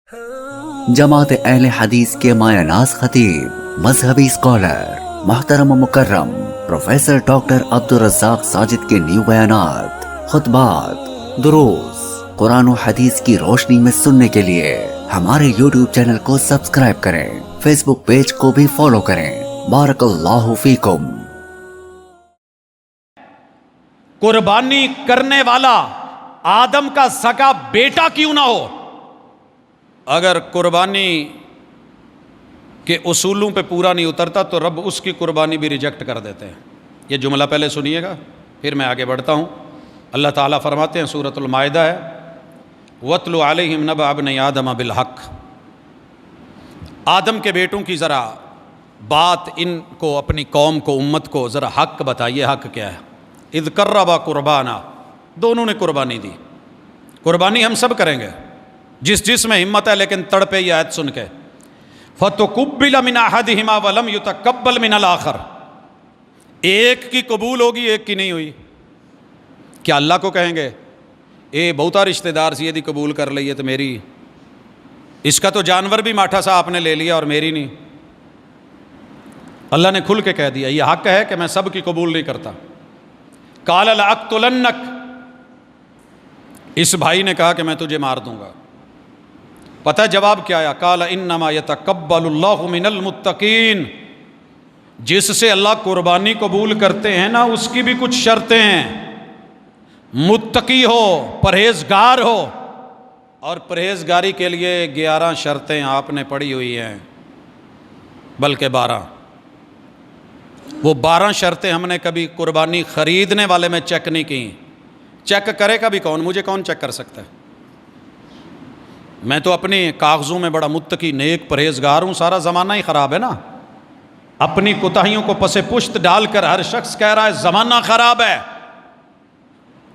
جماعت اہل حدیث کے مایہ ناز خطیب، مذہبی اسکالر، محترم و مکرم پروفیسر ڈاکٹر عبدالرزاق ساجد کے نیو بیانات، خطبات، دروس قرآن و حدیث کی روشنی میں سننے کے لیے ہمارے یوٹیوب چینل کو سبسکرائب کریں، فیس بک پیج کو بھی فالو کریں۔ بارک اللہ فیکم۔ قربانی کرنے والا آدم کا سگا بیٹا کیوں نہ ہو، اگر قربانی کے اصولوں پہ پورا نہیں اترتا تو رب اس کی قربانی بھی ریجیکٹ کر دیتے ہیں۔ یہ جملہ پہلے سنیے گا پھر میں آگے بڑھتا ہوں۔ اللہ تعالیٰ فرماتے ہیں، سورۃ المائدہ ہے، وَاتْلُ عَلَيْهِمْ نَبَأَ ابْنَيْ آدَمَ بِالْحَقِّ۔ آدم کے بیٹوں کی ذرا بات ان کو، اپنی قوم کو، امت کو ذرا حق بتائیے۔ حق کیا ہے؟ اِذْ قَرَّبَا قُرْبَانًا، دونوں نے قربانی دی۔ قربانی ہم سب کریں گے جس میں ہمت ہے، لیکن تڑپے یہ آیت سن کے، فَتُقُبِّلَ مِنْ أَحَدِهِمَا وَلَمْ يُتَقَبَّلْ مِنَ الْآخَرِ، ایک کی قبول ہوگی ایک کی نہیں ہوئی۔ کیا اللہ کو کہیں گے اے بہتا رشتہ دار سی یہ قبول کر لئیے تو میری، اس کا تو جانور بھی ماٹھا سا آپ نے لے لیا اور میری نہیں؟ اللہ نے کھل کے کہہ دیا یہ حق ہے کہ میں سب کی قبول نہیں کرتا۔ قَالَ لَأَقْتُلَنَّكَ، اس بھائی نے کہا کہ میں تجھے مار دوں گا۔ پتہ جواب کیا آیا؟ قَالَ إِنَّمَا يَتَقَبَّلُ اللَّهُ مِنَ الْمُتَّقِينَ، جس سے اللہ قربانی قبول کرتے ہیں نا اس کی بھی کچھ شرطیں ہیں۔ متقی ہو، پرہیزگار ہو، اور پرہیزگاری کے لیے 11 شرطیں آپ نے پڑھی ہوئی ہیں، بلکہ 12۔ وہ 12 شرطیں ہم نے کبھی قربانی خریدنے والے میں چیک نہیں کی۔ چیک کرے کبھی کون؟ مجھے کون چیک کر سکتا ہے؟ میں تو اپنے کاغذوں میں بڑا متقی، نیک، پرہیزگار ہوں۔ سارا زمانہ ہی خراب ہے نا، اپنی کوتاہیوں کو پس پشت ڈال کر ہر شخص کہہ رہا ہے زمانہ خراب ہے۔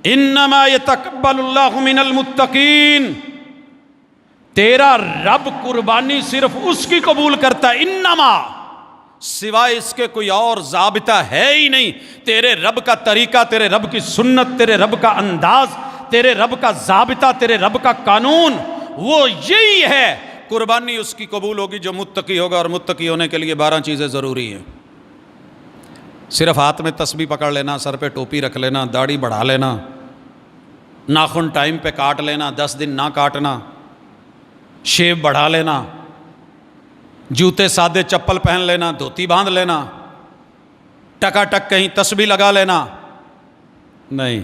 انما یتقبل اللہ من المتقین، تیرا رب قربانی صرف اس کی قبول کرتا ہے۔ انما، سوائے اس کے کوئی اور ضابطہ ہے ہی نہیں۔ تیرے رب کا طریقہ، تیرے رب کی سنت، تیرے رب کا انداز، تیرے رب کا ضابطہ، تیرے رب کا قانون وہ یہی ہے۔ قربانی اس کی قبول ہوگی جو متقی ہوگا، اور متقی ہونے کے لیے 12 چیزیں ضروری ہیں۔ صرف ہاتھ میں تسبیح پکڑ لینا، سر پہ ٹوپی رکھ لینا، داڑھی بڑھا لینا، ناخن ٹائم پہ کاٹ لینا، 10 دن نہ کاٹنا، شیو بڑھا لینا، جوتے سادے چپل پہن لینا، دھوتی باندھ لینا، ٹکا ٹک کہیں تسبیح لگا لینا، نہیں۔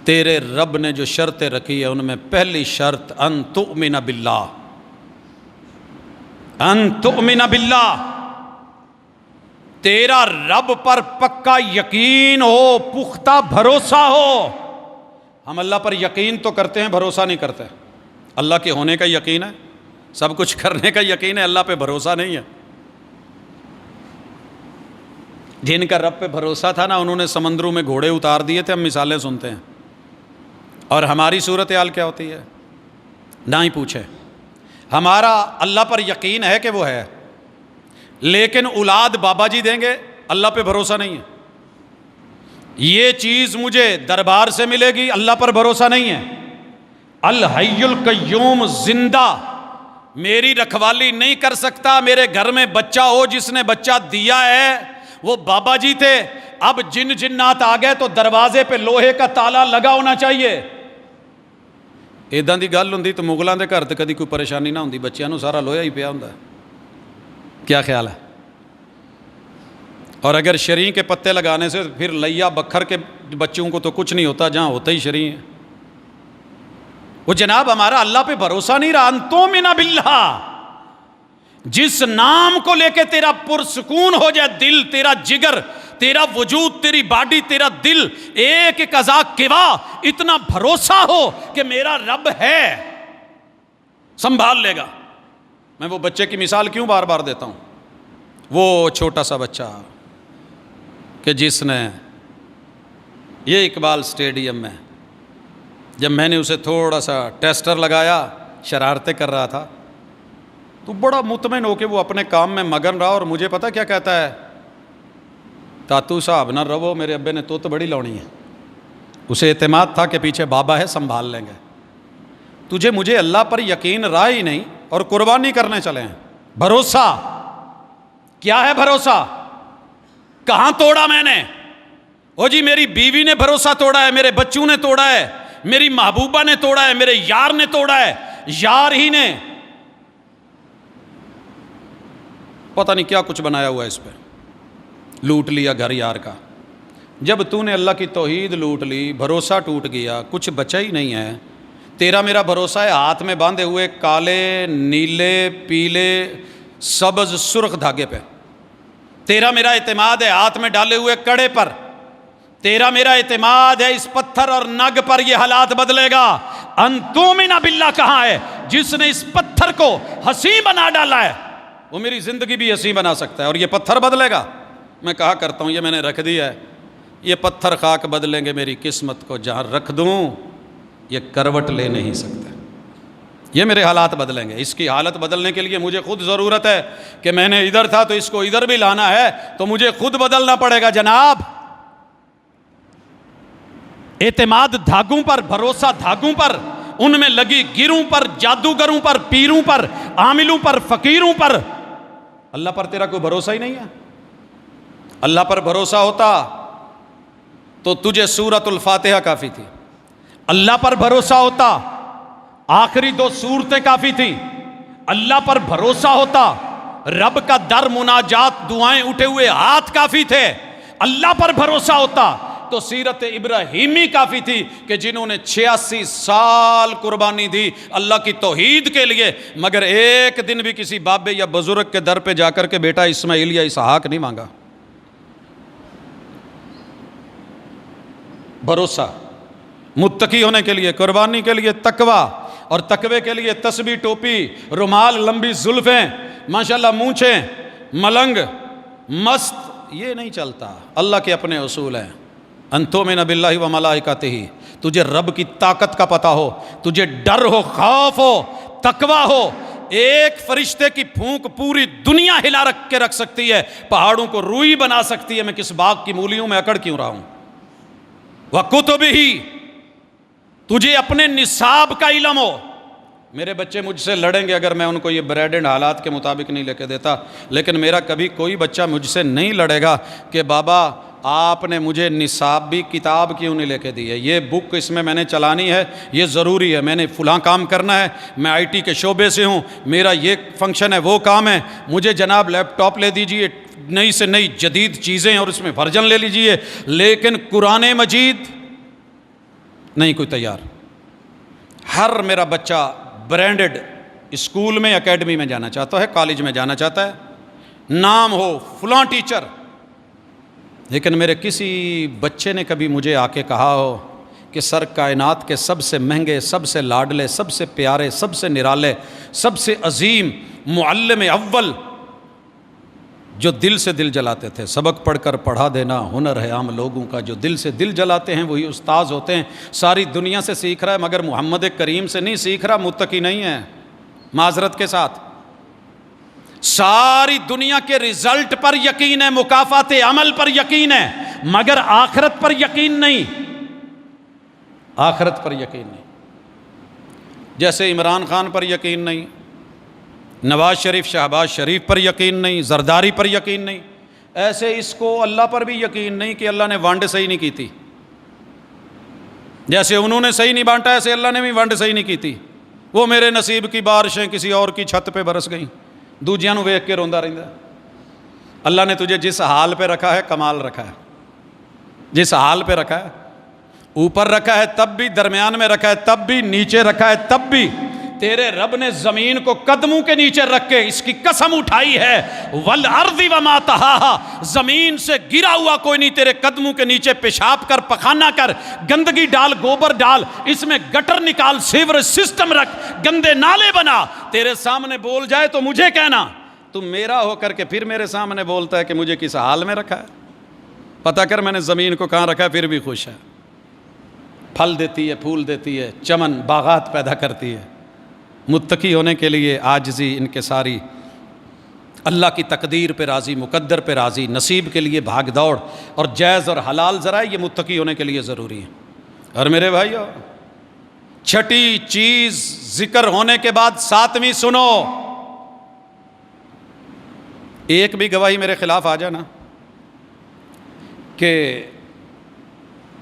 تیرے رب نے جو شرطیں رکھی ہے ان میں پہلی شرط ان تؤمن باللہ، ان تؤمن باللہ، تیرا رب پر پکا یقین ہو، پختہ بھروسہ ہو۔ ہم اللہ پر یقین تو کرتے ہیں، بھروسہ نہیں کرتے۔ اللہ کے ہونے کا یقین ہے، سب کچھ کرنے کا یقین ہے، اللہ پہ بھروسہ نہیں ہے۔ جن کا رب پہ بھروسہ تھا نا، انہوں نے سمندروں میں گھوڑے اتار دیے تھے، ہم مثالیں سنتے ہیں۔ اور ہماری صورتحال کیا ہوتی ہے؟ نہ ہی پوچھے۔ ہمارا اللہ پر یقین ہے کہ وہ ہے، لیکن اولاد بابا جی دیں گے، اللہ پہ بھروسہ نہیں ہے۔ یہ چیز مجھے دربار سے ملے گی، اللہ پر بھروسہ نہیں ہے۔ الحی القیوم، زندہ، میری رکھوالی نہیں کر سکتا، میرے گھر میں بچہ ہو، جس نے بچہ دیا ہے وہ بابا جی تھے۔ اب جنات آ گئے تو دروازے پہ لوہے کا تالا لگا ہونا چاہیے۔ ایداں دی گل ہوندی تو مغلاں دے گھر تے کدی کوئی پریشانی نہ ہوندی، بچیاں نوں سارا لوہا ہی پیا ہوندا ہے۔ کیا خیال ہے؟ اور اگر شریں کے پتے لگانے سے پھر لیا بکھر کے بچوں کو تو کچھ نہیں ہوتا، جہاں ہوتا ہی شریں ہے۔ وہ جناب ہمارا اللہ پہ بھروسہ نہیں رہا۔ انتم من باللہ، جس نام کو لے کے تیرا پرسکون ہو جائے دل، تیرا جگر، تیرا وجود، تیری باڈی، تیرا دل، ایک ایک اعضاء کوا اتنا بھروسہ ہو کہ میرا رب ہے، سنبھال لے گا۔ میں وہ بچے کی مثال کیوں بار بار دیتا ہوں؟ وہ چھوٹا سا بچہ کہ جس نے یہ اقبال اسٹیڈیم میں، جب میں نے اسے تھوڑا سا ٹیسٹر لگایا، شرارتیں کر رہا تھا، تو بڑا مطمئن ہو کے وہ اپنے کام میں مگن رہا، اور مجھے پتہ کیا کہتا ہے؟ تاتو صاحب نہ رہو، میرے ابے نے تو بڑی لونی ہے۔ اسے اعتماد تھا کہ پیچھے بابا ہے، سنبھال لیں گے۔ تجھے مجھے اللہ پر یقین رہا ہی نہیں اور قربانی کرنے چلے ہیں۔ بھروسہ کیا ہے؟ بھروسہ کہاں توڑا میں نے؟ او جی میری بیوی نے بھروسہ توڑا ہے، میرے بچوں نے توڑا ہے، میری محبوبہ نے توڑا ہے، میرے یار نے توڑا ہے، یار ہی نے پتہ نہیں کیا کچھ بنایا ہوا ہے، اس پہ لوٹ لیا گھر یار کا۔ جب تو نے اللہ کی توحید لوٹ لی، بھروسہ ٹوٹ گیا، کچھ بچا ہی نہیں ہے۔ تیرا میرا بھروسہ ہے ہاتھ میں باندھے ہوئے کالے نیلے پیلے سبز سرخ دھاگے پہ، تیرا میرا اعتماد ہے ہاتھ میں ڈالے ہوئے کڑے پر، تیرا میرا اعتماد ہے اس پتھر اور نگ پر یہ حالات بدلے گا۔ ان تؤمن باللہ کہاں ہے؟ جس نے اس پتھر کو ہنسی بنا ڈالا ہے وہ میری زندگی بھی ہنسی بنا سکتا ہے، اور یہ پتھر بدلے گا۔ میں کہا کرتا ہوں یہ میں نے رکھ دیا ہے، یہ پتھر خاک بدلیں گے میری قسمت کو، جہاں رکھ دوں یہ کروٹ لے نہیں سکتے، یہ میرے حالات بدلیں گے۔ اس کی حالت بدلنے کے لیے مجھے خود ضرورت ہے کہ میں نے ادھر تھا تو اس کو ادھر بھی لانا ہے، تو مجھے خود بدلنا پڑے گا جناب۔ اعتماد دھاگوں پر، بھروسہ دھاگوں پر، ان میں لگی گروں پر، جادوگروں پر، پیروں پر، عاملوں پر، فقیروں پر۔ اللہ پر تیرا کوئی بھروسہ ہی نہیں ہے۔ اللہ پر بھروسہ ہوتا تو تجھے سورۃ الفاتحہ کافی تھی، اللہ پر بھروسہ ہوتا آخری 2 سورتیں کافی تھیں، اللہ پر بھروسہ ہوتا رب کا در مناجات دعائیں اٹھے ہوئے ہاتھ کافی تھے، اللہ پر بھروسہ ہوتا تو سیرت ابراہیمی کافی تھی کہ جنہوں نے 86 سال قربانی دی اللہ کی توحید کے لیے، مگر ایک دن بھی کسی بابے یا بزرگ کے در پہ جا کر کے بیٹا اسماعیل یا اسحاق نہیں مانگا۔ بھروسہ متقی ہونے کے لیے، قربانی کے لیے تقوی، اور تقوی کے لیے تسبیح، ٹوپی، رومال، لمبی زلفیں، ماشاءاللہ مونچھیں، ملنگ، مست، یہ نہیں چلتا۔ اللہ کے اپنے اصول ہیں۔ ان تؤمن باللہ و ملائکتہ، تجھے رب کی طاقت کا پتہ ہو، تجھے ڈر ہو، خوف ہو، تقوی ہو۔ ایک فرشتے کی پھونک پوری دنیا ہلا کے رکھ سکتی ہے، پہاڑوں کو روئی بنا سکتی ہے۔ میں کس باغ کی مولیوں میں اکڑ کیوں رہا ہوں؟ وَکُتُبِهِ، تجھے اپنے نصاب کا علم ہو۔ میرے بچے مجھ سے لڑیں گے اگر میں ان کو یہ بریڈنڈ حالات کے مطابق نہیں لے کے دیتا، لیکن میرا کبھی کوئی بچہ مجھ سے نہیں لڑے گا کہ بابا آپ نے مجھے نصاب بھی کتاب کیوں نہیں لے کے دی ہے، یہ بک اس میں نے چلانی ہے، یہ ضروری ہے، میں نے فلاں کام کرنا ہے، میں آئی ٹی کے شعبے سے ہوں، میرا یہ فنکشن ہے، وہ کام ہے، مجھے جناب لیپ ٹاپ لے دیجئے، نئی سے نئی جدید چیزیں اور اس میں ورژن لے لیجئے، لیکن قرآن مجید نہیں کوئی تیار۔ ہر میرا بچہ برانڈڈ اسکول میں، اکیڈمی میں جانا چاہتا ہے، کالج میں جانا چاہتا ہے، نام ہو فلاں ٹیچر، لیکن میرے کسی بچے نے کبھی مجھے آ کے کہا ہو کہ سر کائنات کے سب سے مہنگے، سب سے لاڈلے، سب سے پیارے، سب سے نرالے، سب سے عظیم معلم اول جو دل سے دل جلاتے تھے، سبق پڑھ کر پڑھا دینا ہنر ہے عام لوگوں کا، جو دل سے دل جلاتے ہیں وہی استاذ ہوتے ہیں۔ ساری دنیا سے سیکھ رہا ہے مگر محمد کریم سے نہیں سیکھ رہا، متقی نہیں ہے، معذرت کے ساتھ۔ ساری دنیا کے رزلٹ پر یقین ہے، مکافات عمل پر یقین ہے، مگر آخرت پر یقین نہیں، آخرت پر یقین نہیں۔ جیسے عمران خان پر یقین نہیں، نواز شریف، شہباز شریف پر یقین نہیں، زرداری پر یقین نہیں، ایسے اس کو اللہ پر بھی یقین نہیں کہ اللہ نے ونڈ صحیح نہیں کی تھی۔ جیسے انہوں نے صحیح نہیں بانٹا ایسے اللہ نے بھی ونڈ صحیح نہیں کی تھی۔ وہ میرے نصیب کی بارشیں کسی اور کی چھت پہ برس گئیں، دوجیاں نو ویکھ کے روندا رہندا۔ اللہ نے تجھے جس حال پہ رکھا ہے کمال رکھا ہے، جس حال پہ رکھا ہے، اوپر رکھا ہے تب بھی، درمیان میں رکھا ہے تب بھی، نیچے رکھا ہے تب بھی۔ تیرے رب نے زمین کو قدموں کے نیچے رکھ کے اس کی قسم اٹھائی ہے، وَالْأَرْضِ وَمَا طَحَاهَا، زمین سے گرا ہوا کوئی نہیں تیرے قدموں کے نیچے، پیشاب کر، پخانہ کر، گندگی ڈال، گوبر ڈال، اس میں گٹر نکال، سیور سسٹم رکھ، گندے نالے بنا، تیرے سامنے بول جائے تو مجھے کہنا، تم میرا ہو کر کے پھر میرے سامنے بولتا ہے کہ مجھے کس حال میں رکھا ہے۔ پتہ کر میں نے زمین کو کہاں رکھا ہے، پھر بھی خوش ہے، پھل دیتی ہے، پھول دیتی ہے، چمن باغات پیدا کرتی ہے۔ متقی ہونے کے لیے عاجزی، انکساری، اللہ کی تقدیر پہ راضی، مقدر پہ راضی، نصیب کے لیے بھاگ دوڑ، اور جائز اور حلال ذرائع، یہ متقی ہونے کے لیے ضروری ہے۔ اور میرے بھائیو، چھٹی چیز ذکر ہونے کے بعد ساتویں سنو. ایک بھی گواہی میرے خلاف آ جانا کہ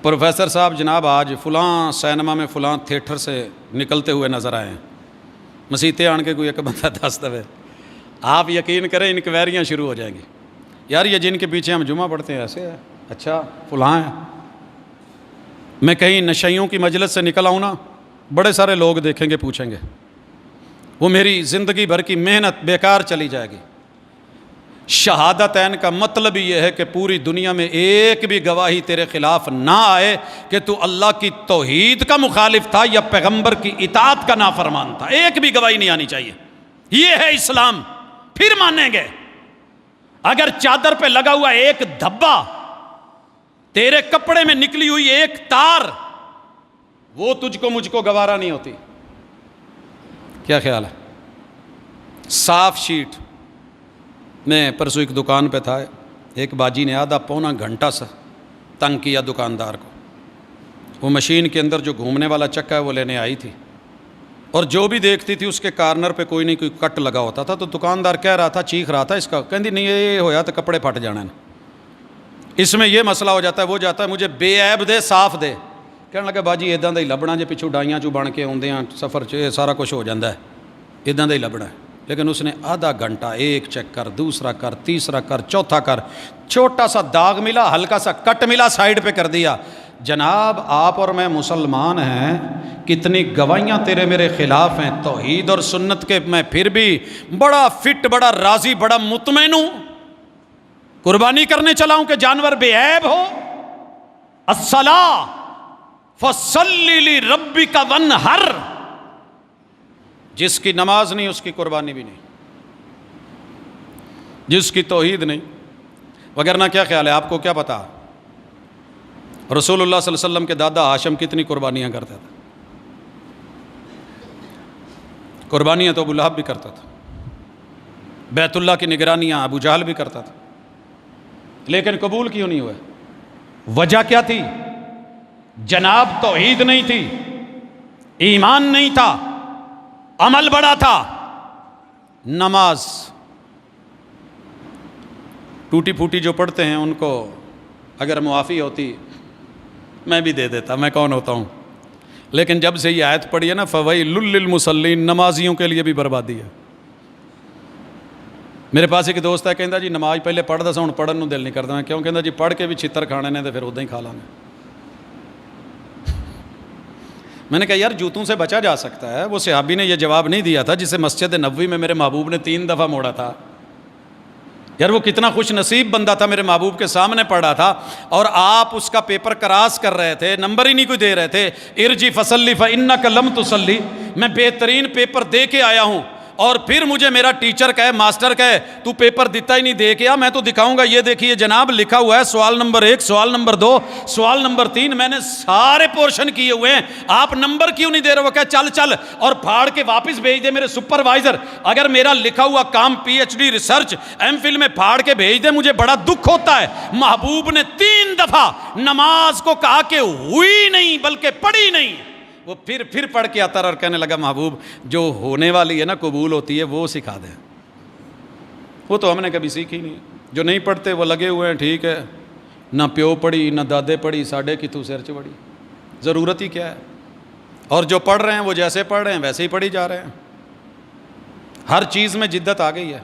پروفیسر صاحب جناب آج فلاں سینما میں فلاں تھیٹر سے نکلتے ہوئے نظر آئے ہیں, مسیطے آن کے کوئی ایک بندہ دس دے, آپ یقین کریں انکوائریاں شروع ہو جائیں گی. یار یہ جن کے پیچھے ہم جمعہ پڑھتے ہیں ایسے ہے, اچھا فلاں ہے. میں کہیں نشیوں کی مجلس سے نکل آؤں نا, بڑے سارے لوگ دیکھیں گے, پوچھیں گے, وہ میری زندگی بھر کی محنت بیکار چلی جائے گی. شہادتین کا مطلب یہ ہے کہ پوری دنیا میں ایک بھی گواہی تیرے خلاف نہ آئے کہ تو اللہ کی توحید کا مخالف تھا یا پیغمبر کی اطاعت کا نافرمان تھا. ایک بھی گواہی نہیں آنی چاہیے. یہ ہے اسلام, پھر مانیں گے. اگر چادر پہ لگا ہوا ایک دھبا, تیرے کپڑے میں نکلی ہوئی ایک تار, وہ تجھ کو مجھ کو گوارا نہیں ہوتی. کیا خیال ہے؟ صاف شیٹ. میں پرسوں ایک دکان پہ تھا, ایک باجی نے آدھا پونا گھنٹہ سے تنگ کیا دکاندار کو. وہ مشین کے اندر جو گھومنے والا چکا ہے وہ لینے آئی تھی, اور جو بھی دیکھتی تھی اس کے کارنر پہ کوئی نہیں کوئی کٹ لگا ہوتا تھا. تو دکاندار کہہ رہا تھا, چیخ رہا تھا اس کا, کہندی نہیں یہ ہویا تو کپڑے پھٹ جانا ہے, اس میں یہ مسئلہ ہو جاتا ہے, وہ جاتا ہے مجھے بے عیب دے, صاف دے. کہنے لگا باجی ادا دا ہی لبنا جے, پچھو ڈائیاں چو بن کے آدھے ہیں سفر چ سارا کچھ ہو جاتا ہے, ادا دا ہی لبنا ہے. لیکن اس نے آدھا گھنٹہ ایک چیک کر, دوسرا کر, تیسرا کر, چوتھا کر, چھوٹا سا داغ ملا, ہلکا سا کٹ ملا, سائیڈ پہ کر دیا. جناب آپ اور میں مسلمان ہیں, کتنی گواہیاں تیرے میرے خلاف ہیں توحید اور سنت کے, میں پھر بھی بڑا فٹ, بڑا راضی, بڑا مطمئن ہوں. قربانی کرنے چلا ہوں کہ جانور بے عیب ہو. الصلاۃ فصلی لربک وانحر, جس کی نماز نہیں اس کی قربانی بھی نہیں, جس کی توحید نہیں. وگرنہ کیا خیال ہے, آپ کو کیا پتا رسول اللہ صلی اللہ علیہ وسلم کے دادا ہاشم کتنی قربانیاں کرتا تھا؟ قربانیاں تو ابو لہب بھی کرتا تھا, بیت اللہ کی نگرانیاں ابو جہل بھی کرتا تھا, لیکن قبول کیوں نہیں ہوئے؟ وجہ کیا تھی؟ جناب توحید نہیں تھی, ایمان نہیں تھا, عمل بڑا تھا. نماز ٹوٹی پھوٹی جو پڑھتے ہیں ان کو اگر معافی ہوتی میں بھی دے دیتا, میں کون ہوتا ہوں. لیکن جب سے یہ آیت پڑھی ہے نا, فویل للمصلین, نمازیوں کے لیے بھی بربادی ہے. میرے پاس ایک دوست ہے, کہندا جی نماز پہلے پڑھدا سا, ہن پڑھن نوں دل نہیں کردا. کیوں؟ کہندا جی پڑھ کے بھی چھتر کھانے نے تے پھر ادا ہی کھا لاں گے. میں نے کہا یار جوتوں سے بچا جا سکتا ہے. وہ صحابی نے یہ جواب نہیں دیا تھا جسے مسجد نبوی میں میرے محبوب نے 3 دفعہ موڑا تھا. یار وہ کتنا خوش نصیب بندہ تھا, میرے محبوب کے سامنے پڑھا تھا اور آپ اس کا پیپر کراس کر رہے تھے, نمبر ہی نہیں کوئی دے رہے تھے. ارجی فصلی فانک لم تصلی, میں بہترین پیپر دے کے آیا ہوں, اور پھر مجھے میرا ٹیچر کہے, ماسٹر کہے تو پیپر دیتا ہی نہیں, دے کے آ, میں تو دکھاؤں گا. یہ دیکھیے جناب لکھا ہوا ہے سوال نمبر 1, سوال نمبر 2, سوال نمبر 3, میں نے سارے پورشن کیے ہوئے ہیں, آپ نمبر کیوں نہیں دے رہے؟ وہ کہے چل چل, اور پھاڑ کے واپس بھیج دے میرے سپروائزر. اگر میرا لکھا ہوا کام P H D research M Phil میں پھاڑ کے بھیج دے, مجھے بڑا دکھ ہوتا ہے. محبوب نے 3 دفعہ نماز کو کہا کہ ہوئی نہیں بلکہ پڑھی نہیں. وہ پھر پڑھ کے آتا رہا اور کہنے لگا محبوب جو ہونے والی ہے نا, قبول ہوتی ہے, وہ سکھا دیں. وہ تو ہم نے کبھی سیکھی نہیں. جو نہیں پڑھتے وہ لگے ہوئے ہیں, ٹھیک ہے, نہ پیو پڑھی نہ دادے پڑھی, ساڑھے کی تو سر چ پڑھی, ضرورت ہی کیا ہے؟ اور جو پڑھ رہے ہیں وہ جیسے پڑھ رہے ہیں ویسے ہی پڑھی جا رہے ہیں. ہر چیز میں جدت آ گئی ہے.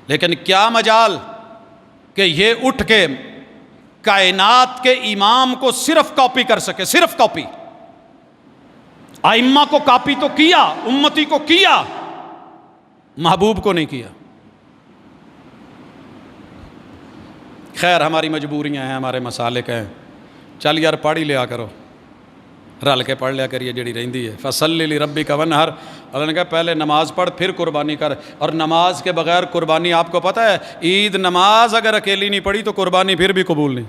لیکن کیا مجال کہ یہ اٹھ کے کائنات کے امام کو صرف کاپی کر سکے, صرف کاپی. ائمہ کو کاپی تو کیا, امتی کو کیا, محبوب کو نہیں کیا. خیر ہماری مجبوریاں ہیں, ہمارے مسالک ہیں. چل یار پڑھ ہی لیا کرو, رل کے پڑھ لیا کریے جڑی رہندی ہے. فصلی لربک وانحر, اللہ نے کہا پہلے نماز پڑھ پھر قربانی کر. اور نماز کے بغیر قربانی, آپ کو پتہ ہے عید نماز اگر اکیلی نہیں پڑھی تو قربانی پھر بھی قبول نہیں.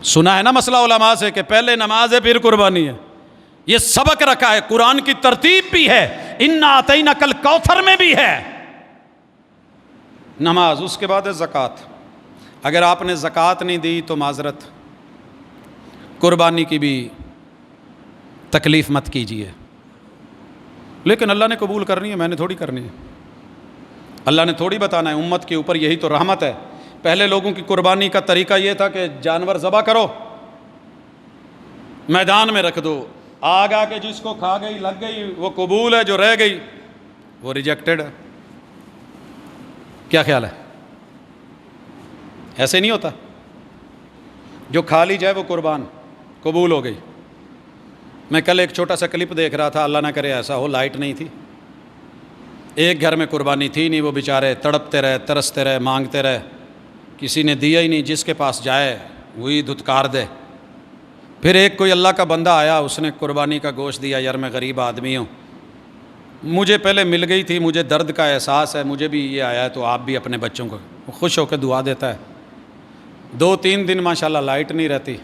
سنا ہے نا مسئلہ علماء سے کہ پہلے نماز ہے پھر قربانی ہے. یہ سبق رکھا ہے, قرآن کی ترتیب بھی ہے, انا اعطیناک الکوثر میں بھی ہے. نماز, اس کے بعد ہے زکوٰۃ. اگر آپ نے زکوٰۃ نہیں دی تو معذرت, قربانی کی بھی تکلیف مت کیجیے. لیکن اللہ نے قبول کرنی ہے, میں نے تھوڑی کرنی ہے. اللہ نے تھوڑی بتانا ہے امت کے اوپر, یہی تو رحمت ہے. پہلے لوگوں کی قربانی کا طریقہ یہ تھا کہ جانور ذبح کرو, میدان میں رکھ دو, آگ آ کے جس کو کھا گئی لگ گئی وہ قبول ہے, جو رہ گئی وہ ریجیکٹڈ ہے. کیا خیال ہے؟ ایسے نہیں ہوتا. جو کھا لی جائے وہ قربان, قبول ہو گئی. میں کل ایک چھوٹا سا کلپ دیکھ رہا تھا, اللہ نہ کرے ایسا ہو, لائٹ نہیں تھی, ایک گھر میں قربانی تھی نہیں, وہ بیچارے تڑپتے رہے, ترستے رہے, مانگتے رہے, کسی نے دیا ہی نہیں. جس کے پاس جائے وہی دھتکار دے. پھر ایک کوئی اللہ کا بندہ آیا, اس نے قربانی کا گوشت دیا. یار میں غریب آدمی ہوں, مجھے پہلے مل گئی تھی, مجھے درد کا احساس ہے, مجھے بھی یہ آیا ہے, تو آپ بھی اپنے بچوں کو. خوش ہو کے دعا دیتا ہے. 2-3 دن ماشاءاللہ لائٹ نہیں رہتی.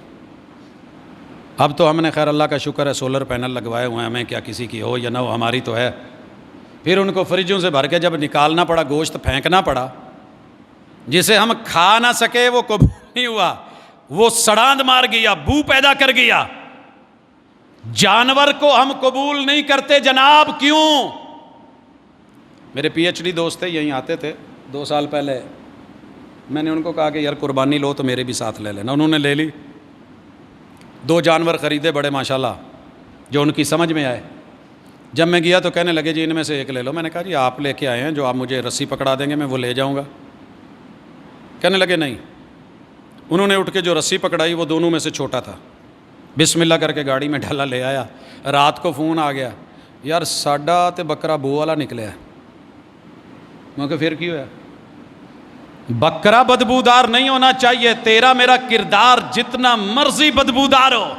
اب تو ہم نے خیر اللہ کا شکر ہے سولر پینل لگوائے ہوئے ہیں, ہمیں کیا کسی کی ہو یا نہ ہو, ہماری تو ہے. پھر ان کو فریجوں سے بھر کے جب نکالنا پڑا, گوشت پھینکنا پڑا, جسے ہم کھا نہ سکے وہ قبول نہیں ہوا, وہ سڑاند مار گیا, بو پیدا کر گیا. جانور کو ہم قبول نہیں کرتے جناب, کیوں؟ میرے پی ایچ ڈی دوست تھے, یہیں آتے تھے 2 سال پہلے. میں نے ان کو کہا کہ یار قربانی لو تو میرے بھی ساتھ لے لینا. انہوں نے لے لی. 2 جانور خریدے بڑے ماشاءاللہ, جو ان کی سمجھ میں آئے. جب میں گیا تو کہنے لگے جی ان میں سے ایک لے لو. میں نے کہا جی آپ لے کے آئے ہیں, جو آپ مجھے رسی پکڑا دیں گے میں وہ لے جاؤں گا. کہنے لگے نہیں. انہوں نے اٹھ کے جو رسی پکڑائی وہ دونوں میں سے چھوٹا تھا. بسم اللہ کر کے گاڑی میں ڈالا, لے آیا. رات کو فون آ گیا, یار ساڈا تے بکرا بو والا نکلیا. میں کہ پھر کی ہوا؟ بکرا بدبودار نہیں ہونا چاہیے. تیرا میرا کردار جتنا مرضی بدبودار ہو,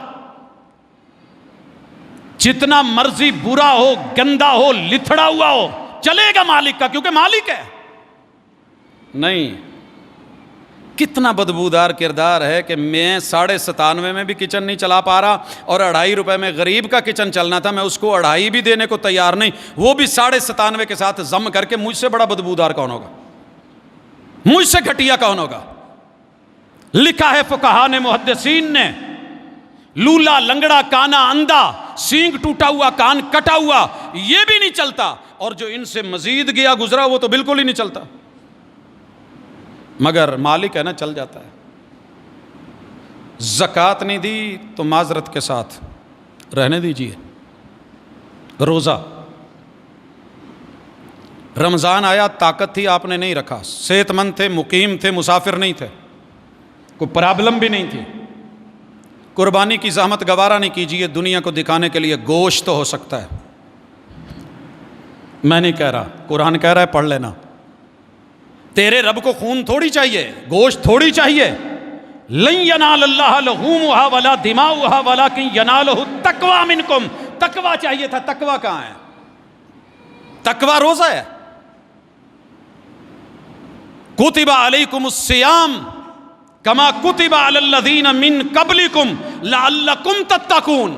جتنا مرضی برا ہو, گندا ہو, لتھڑا ہوا ہو, چلے گا مالک کا, کیونکہ مالک ہے. نہیں, کتنا بدبودار کردار ہے کہ میں 97.5 میں بھی کچن نہیں چلا پا رہا, اور 2.5 روپے میں غریب کا کچن چلنا تھا, میں اس کو 2.5 بھی دینے کو تیار نہیں, وہ بھی 97.5 کے ساتھ ضم کر کے. مجھ سے بڑا بدبودار کون ہوگا؟ مجھ سے گھٹیا کون ہوگا؟ لکھا ہے فقہا نے, محدثین نے, لولا, لنگڑا, کانا, اندھا, سینگ ٹوٹا ہوا, کان کٹا ہوا, یہ بھی نہیں چلتا, اور جو ان سے مزید گیا گزرا وہ تو بالکل ہی نہیں چلتا. مگر مالک ہے نا, چل جاتا ہے. زکوٰۃ نہیں دی تو معذرت کے ساتھ رہنے دیجیے. روزہ, رمضان آیا, طاقت تھی آپ نے نہیں رکھا, صحت مند تھے, مقیم تھے, مسافر نہیں تھے, کوئی پرابلم بھی نہیں تھی, قربانی کی زحمت گوارا نہیں کیجیے. دنیا کو دکھانے کے لیے گوشت تو ہو سکتا ہے, میں نہیں کہہ رہا, قرآن کہہ رہا ہے پڑھ لینا. تیرے رب کو خون تھوڑی چاہیے, گوشت تھوڑی چاہیے. لن ینال اللہ لحومها ولا دماؤها ولکن ینالہ التقوی منکم. تقوی چاہیے تھا, تقوی کہاں ہے؟ تقوی روزہ ہے. کتب علیکم الصیام کما کتب علی الذین من قبلکم لعلکم تتقون.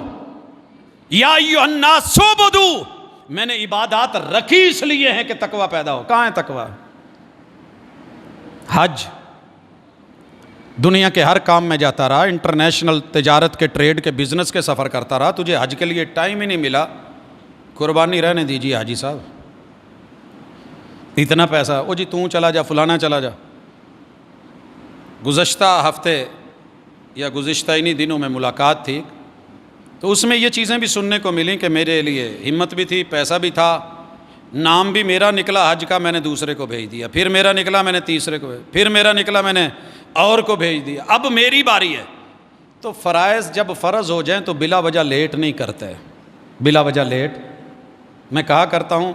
یا ایھا الناس اعبدوا, میں نے عبادات رکھی اس لیے ہیں کہ تقوی پیدا ہو. کہاں ہے تقوی؟ حج, دنیا کے ہر کام میں جاتا رہا, انٹرنیشنل تجارت کے, ٹریڈ کے, بزنس کے سفر کرتا رہا, تجھے حج کے لیے ٹائم ہی نہیں ملا. قربانی رہنے دیجیے حاجی صاحب, اتنا پیسہ, او جی توں چلا جا, فلانا چلا جا. گزشتہ ہفتے یا گزشتہ انہی دنوں میں ملاقات تھی, تو اس میں یہ چیزیں بھی سننے کو ملیں کہ میرے لیے ہمت بھی تھی, پیسہ بھی تھا, نام بھی میرا نکلا حج کا, میں نے دوسرے کو بھیج دیا, پھر میرا نکلا, میں نے تیسرے کو, پھر میرا نکلا, میں نے اور کو بھیج دیا. اب میری باری ہے. تو فرائض جب فرض ہو جائیں تو بلا وجہ لیٹ نہیں کرتے, بلا وجہ لیٹ. میں کہا کرتا ہوں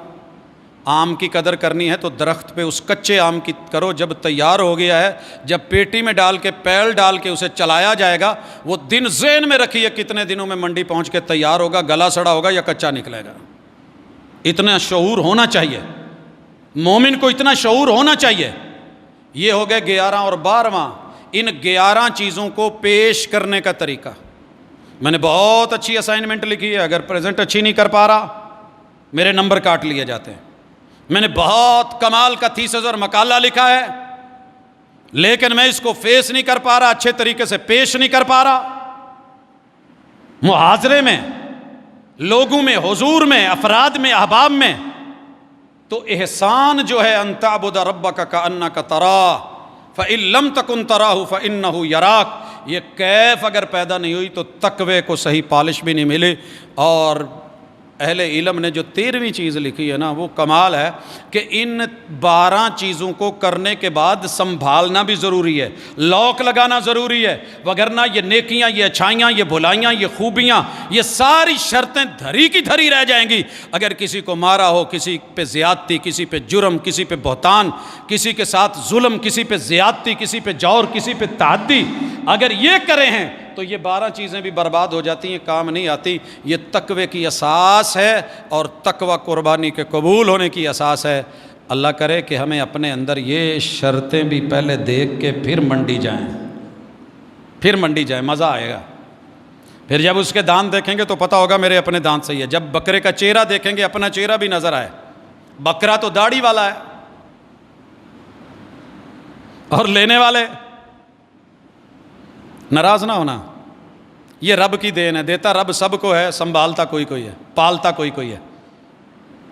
آم کی قدر کرنی ہے تو درخت پہ اس کچے آم کی کرو, جب تیار ہو گیا ہے, جب پیٹی میں ڈال کے, پیل ڈال کے اسے چلایا جائے گا, وہ دن ذہن میں رکھیے کتنے دنوں میں منڈی پہنچ کے تیار ہوگا, گلا سڑا ہوگا یا کچا نکلے گا. اتنا شعور ہونا چاہیے, مومن کو اتنا شعور ہونا چاہیے. یہ ہو گئے 11 اور 12واں. ان 11 چیزوں کو پیش کرنے کا طریقہ. میں نے بہت اچھی اسائنمنٹ لکھی ہے, اگر پریزنٹ اچھی نہیں کر پا رہا میرے نمبر کاٹ لیے جاتے ہیں. میں نے بہت کمال کا تھیسس اور مقالہ لکھا ہے, لیکن میں اس کو فیس نہیں کر پا رہا, اچھے طریقے سے پیش نہیں کر پا رہا. محاضرے میں لوگوں میں، حضور میں، افراد میں، احباب میں، تو احسان جو ہے ان تعبد ربک کأنک تراہ فإن لم تکن تراہ فإنہ یراک، یہ کیف اگر پیدا نہیں ہوئی تو تقوی کو صحیح پالش بھی نہیں ملی۔ اور اہل علم نے جو 13ویں چیز لکھی ہے نا، وہ کمال ہے کہ ان 12 چیزوں کو کرنے کے بعد سنبھالنا بھی ضروری ہے، لاک لگانا ضروری ہے، وگرنہ یہ نیکیاں، یہ اچھائیاں، یہ بھلائیاں، یہ خوبیاں، یہ ساری شرطیں دھری کی دھری رہ جائیں گی اگر کسی کو مارا ہو، کسی پہ زیادتی، کسی پہ جرم، کسی پہ بہتان، کسی کے ساتھ ظلم، کسی پہ زیادتی، کسی پہ جور، کسی پہ تعدی، اگر یہ کرے ہیں تو یہ 12 چیزیں بھی برباد ہو جاتی ہیں، کام نہیں آتی۔ یہ تقوی کی اساس ہے اور تقوی قربانی کے قبول ہونے کی اساس ہے۔ اللہ کرے کہ ہمیں اپنے اندر یہ شرطیں بھی پہلے دیکھ کے پھر منڈی جائیں، مزہ آئے گا۔ پھر جب اس کے دانت دیکھیں گے تو پتہ ہوگا میرے اپنے دانت صحیح ہے۔ جب بکرے کا چہرہ دیکھیں گے اپنا چہرہ بھی نظر آئے، بکرا تو داڑھی والا ہے اور لینے والے ناراض نہ ہونا۔ یہ رب کی دین ہے، دیتا رب سب کو ہے، سنبھالتا کوئی ہے، پالتا کوئی ہے،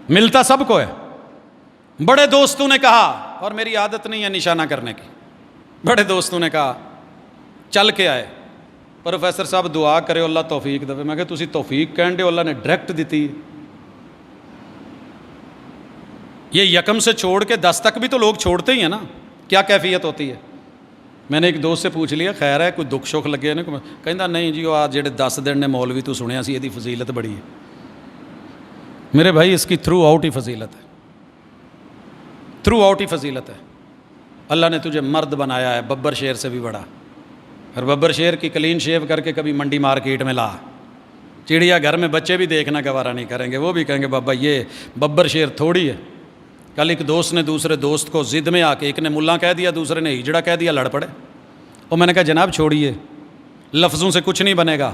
ملتا سب کو ہے۔ بڑے دوستوں نے کہا، اور میری عادت نہیں ہے نشانہ کرنے کی، بڑے دوستوں نے کہا چل کے آئے، پروفیسر صاحب دعا کرے اللہ توفیق دے۔ میں کہا تسی توفیق کہن دے، اللہ نے ڈائریکٹ دیتی۔ یہ یکم سے چھوڑ کے 10 تک بھی تو لوگ چھوڑتے ہی ہیں نا، کیا کیفیت ہوتی ہے؟ میں نے ایک دوست سے پوچھ لیا خیر ہے کوئی دکھ شوکھ لگے نا، کہندا نہیں جی وہ آج جڑے 10 دن نے مولوی تو سنیا سی یہ فضیلت بڑی ہے۔ میرے بھائی اس کی تھرو آؤٹ ہی فضیلت ہے، تھرو آؤٹ ہی فضیلت ہے۔ اللہ نے تجھے مرد بنایا ہے، ببر شیر سے بھی بڑا، اور ببر شیر کی کلین شیو کر کے کبھی منڈی مارکیٹ میں لا، چڑیا گھر میں بچے بھی دیکھنا گوارا نہیں کریں گے، وہ بھی کہیں گے بابا یہ ببر شیر تھوڑی ہے۔ کل ایک دوست نے دوسرے دوست کو ضد میں آ کے، ایک نے ملا کہہ دیا دوسرے نے ہجڑا کہہ دیا، لڑ پڑے۔ اور میں نے کہا جناب چھوڑیے، لفظوں سے کچھ نہیں بنے گا،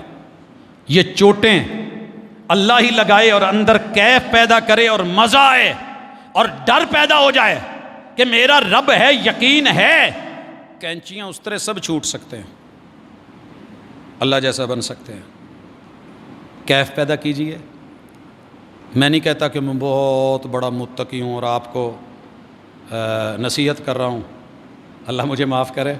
یہ چوٹیں اللہ ہی لگائے اور اندر کیف پیدا کرے اور مزہ آئے اور ڈر پیدا ہو جائے کہ میرا رب ہے، یقین ہے، کینچیاں اس طرح سب چھوٹ سکتے ہیں، اللہ جیسا بن سکتے ہیں۔ کیف پیدا کیجئے۔ میں نہیں کہتا کہ میں بہت بڑا متقی ہوں اور آپ کو نصیحت کر رہا ہوں، اللہ مجھے معاف کرے،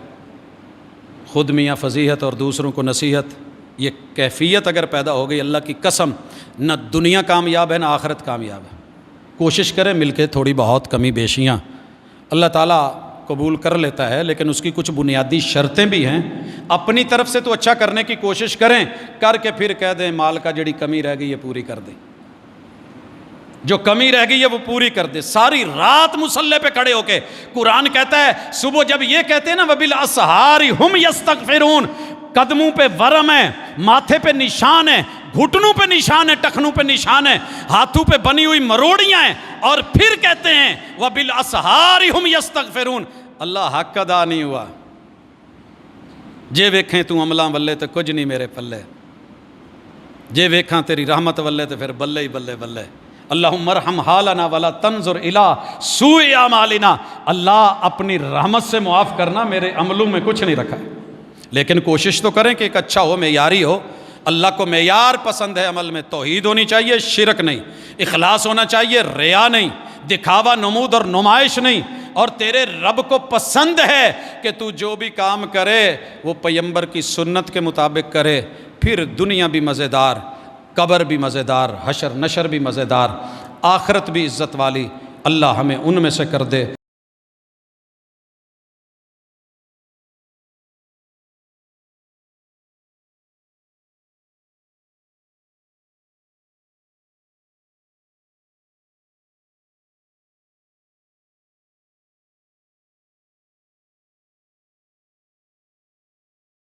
خود میاں فضیحت اور دوسروں کو نصیحت، یہ کیفیت اگر پیدا ہو گئی اللہ کی قسم، نہ دنیا کامیاب ہے نہ آخرت کامیاب ہے۔ کوشش کریں مل کے، تھوڑی بہت کمی بیشیاں اللہ تعالیٰ قبول کر لیتا ہے، لیکن اس کی کچھ بنیادی شرطیں بھی ہیں۔ اپنی طرف سے تو اچھا کرنے کی کوشش کریں، کر کے پھر کہہ دیں مال کا جڑی کمی رہ گئی یہ پوری کر دیں، جو کمی رہ گئی ہے وہ پوری کر دے۔ ساری رات مصلی پہ کھڑے ہو کے قرآن کہتا ہے، صبح جب یہ کہتے ہیں نا وَبِالْأَسْحَارِ هُمْ يَسْتَغْفِرُونَ، قدموں پہ ورم ہے، ماتھے پہ نشان ہے، گھٹنوں پہ نشان ہے، ٹخنوں پہ نشان ہے، ہاتھوں پہ بنی ہوئی مروڑیاں ہیں، اور پھر کہتے ہیں وَبِالْأَسْحَارِ هُمْ يَسْتَغْفِرُونَ۔ اللہ حق ادا نہیں ہوا، جے ویکھیں تو عملاں ولے تو کچھ نہیں میرے پلے، جے ویکھاں تیری رحمت ولے تو پھر بلے ہی بلے بلے۔ اللہم ارحم حالنا ولا تنظر الی سوء اعمالنا، اللہ اپنی رحمت سے معاف کرنا، میرے عملوں میں کچھ نہیں رکھا، لیکن کوشش تو کریں کہ ایک اچھا ہو، معیاری ہو۔ اللہ کو معیار پسند ہے عمل میں، توحید ہونی چاہیے، شرک نہیں، اخلاص ہونا چاہیے، ریا نہیں، دکھاوا، نمود اور نمائش نہیں، اور تیرے رب کو پسند ہے کہ تو جو بھی کام کرے وہ پیغمبر کی سنت کے مطابق کرے، پھر دنیا بھی مزیدار، قبر بھی مزیدار، حشر نشر بھی مزیدار، آخرت بھی عزت والی۔ اللہ ہمیں ان میں سے کر دے۔